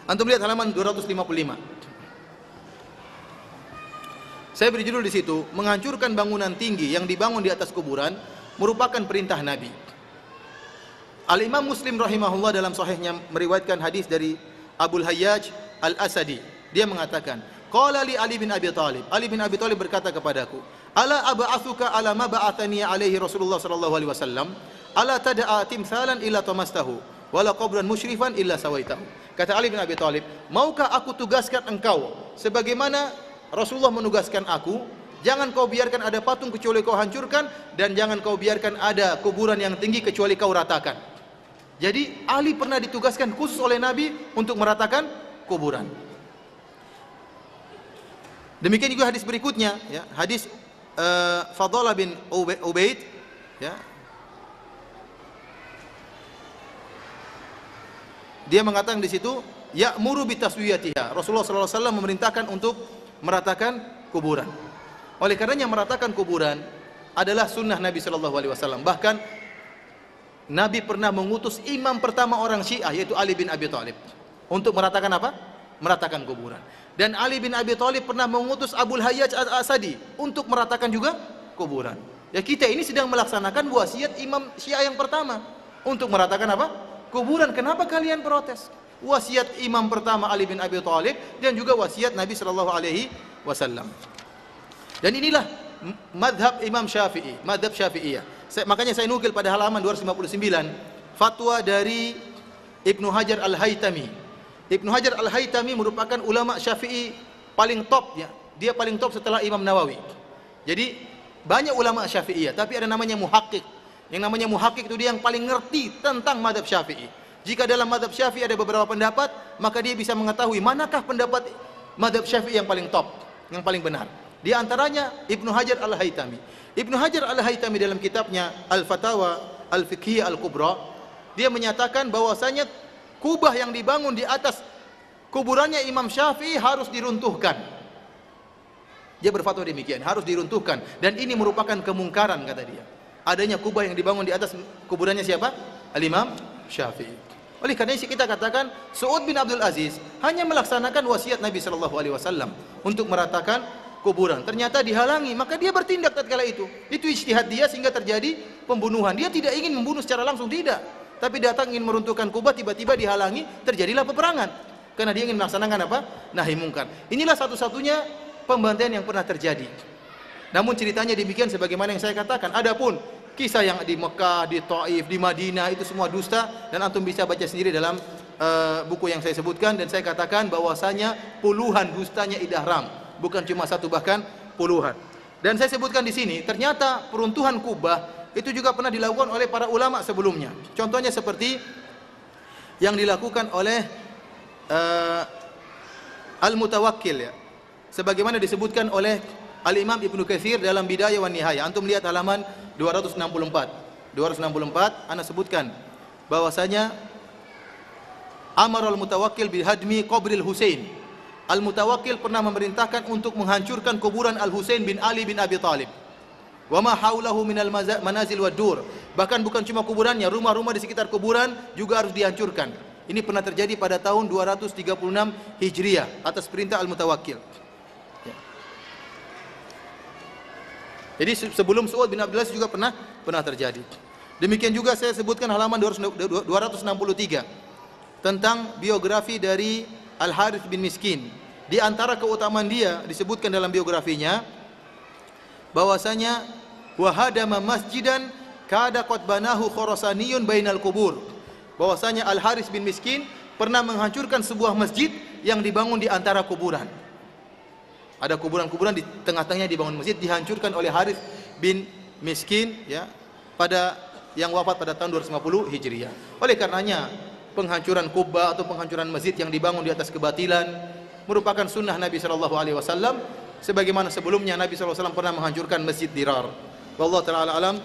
Antum lihat halaman 255. Saya beri judul di situ, menghancurkan bangunan tinggi yang dibangun di atas kuburan merupakan perintah Nabi. Al-Imam Muslim rahimahullah dalam sahihnya meriwayatkan hadis dari Abul Hayyaj Al-Asadi. Dia mengatakan, qala li Ali bin Abi Thalib. Ali bin Abi Thalib berkata kepadaku, ala ab'atsuka ala ma ba'athani alaihi Rasulullah sallallahu alaihi wasallam, ala tad'a timsalan illa tamastahu wala qabran musyrifan illa sawaitahu. Kata Ali bin Abi Thalib, maukah aku tugaskan engkau sebagaimana Rasulullah menugaskan aku? Jangan kau biarkan ada patung kecuali kau hancurkan, dan jangan kau biarkan ada kuburan yang tinggi kecuali kau ratakan. Jadi Ali pernah ditugaskan khusus oleh Nabi untuk meratakan kuburan. Demikian juga hadis berikutnya, ya, hadis Fadalah bin Ubaid, ya. Dia mengatakan di situ, ya'muru bitaswiyatiha. Rasulullah sallallahu alaihi wasallam memerintahkan untuk meratakan kuburan. Oleh karenanya meratakan kuburan adalah sunnah Nabi sallallahu alaihi wasallam. Bahkan Nabi pernah mengutus imam pertama orang Syiah, yaitu Ali bin Abi Thalib, untuk meratakan apa? Meratakan kuburan. Dan Ali bin Abi Thalib pernah mengutus Abul Hayyaj Al-Asadi untuk meratakan juga kuburan. Ya, kita ini sedang melaksanakan wasiat imam Syiah yang pertama untuk meratakan apa? Kuburan. Kenapa kalian protes? Wasiat imam pertama Ali bin Abi Thalib dan juga wasiat Nabi sallallahu alaihi wasallam. Dan inilah madhab Imam Syafi'i, madhab Syafi'iyah. Makanya saya nukil pada halaman 259 fatwa dari Ibnu Hajar Al-Haytami. Ibnu Hajar Al-Haytami merupakan ulama Syafi'i paling top, ya. Dia paling top setelah Imam Nawawi. Jadi banyak ulama Syafi'iyah, tapi ada namanya muhakkik. Yang namanya muhakkik itu dia yang paling ngerti tentang madhab Syafi'i. Jika dalam madhab Syafi'i ada beberapa pendapat, maka dia bisa mengetahui manakah pendapat madhab Syafi'i yang paling top, yang paling benar. Di antaranya Ibnu Hajar Al-Haytami. Ibnu Hajar Al-Haytami dalam kitabnya Al-Fatawa Al-Fiqhiyah Al-Kubra, dia menyatakan bahwasanya kubah yang dibangun di atas kuburannya Imam Syafi'i harus diruntuhkan. Dia berfatwa demikian, harus diruntuhkan, dan ini merupakan kemungkaran, kata dia. Adanya kubah yang dibangun di atas kuburannya siapa? Al-Imam Syafi'i. Oleh karena itu kita katakan Saud bin Abdul Aziz hanya melaksanakan wasiat Nabi sallallahu alaihi wasallam untuk meratakan kuburan. Ternyata dihalangi, maka dia bertindak tatkala itu. Itu ijtihad dia sehingga terjadi pembunuhan. Dia tidak ingin membunuh secara langsung, tidak. Tapi datang ingin meruntuhkan kubah, tiba-tiba dihalangi, terjadilah peperangan. Karena dia ingin melaksanakan apa? Nahi mungkar. Inilah satu-satunya pembantaian yang pernah terjadi. Namun ceritanya demikian sebagaimana yang saya katakan. Adapun kisah yang di Mekah, di Taif, di Madinah, itu semua dusta, dan antum bisa baca sendiri dalam buku yang saya sebutkan. Dan saya katakan bahwasanya puluhan dustanya Idahram, bukan cuma satu, bahkan puluhan. Dan saya sebutkan di sini, ternyata peruntuhan kubah itu juga pernah dilakukan oleh para ulama sebelumnya. Contohnya seperti yang dilakukan oleh Al-Mutawakkil, ya. Sebagaimana disebutkan oleh Al-Imam Ibnu Katsir dalam Bidayah wan Nihayah. Antum lihat halaman 264. 264 ana sebutkan bahwasanya Amar al-Mutawakkil bihadmi qabril Husain. Al-Mutawakkil pernah memerintahkan untuk menghancurkan kuburan Al-Husain bin Ali bin Abi Thalib. Wa ma haulahu minal manazil wad dur. Bahkan bukan cuma kuburannya, rumah-rumah di sekitar kuburan juga harus dihancurkan. Ini pernah terjadi pada tahun 236 Hijriah atas perintah Al-Mutawakkil. Ya. Jadi sebelum Saud bin Abdul Aziz juga pernah terjadi. Demikian juga saya sebutkan halaman 263 tentang biografi dari Al-Harith bin Miskin. Di antara keutamaan dia disebutkan dalam biografinya bahwasanya wahadama masjidan kada qad banahu khurasaniyun bainal kubur. Bahwasanya Al-Harith bin Miskin pernah menghancurkan sebuah masjid yang dibangun di antara kuburan. Ada kuburan-kuburan di tengah-tengahnya dibangun masjid, dihancurkan oleh Harith bin Miskin, ya, pada yang wafat pada tahun 250 Hijriah. Oleh karenanya penghancuran kubah atau penghancuran masjid yang dibangun di atas kebatilan merupakan sunnah Nabi sallallahu alaihi wasallam, sebagaimana sebelumnya Nabi sallallahu alaihi wasallam pernah menghancurkan Masjid Dirar. Wallahu taala alam.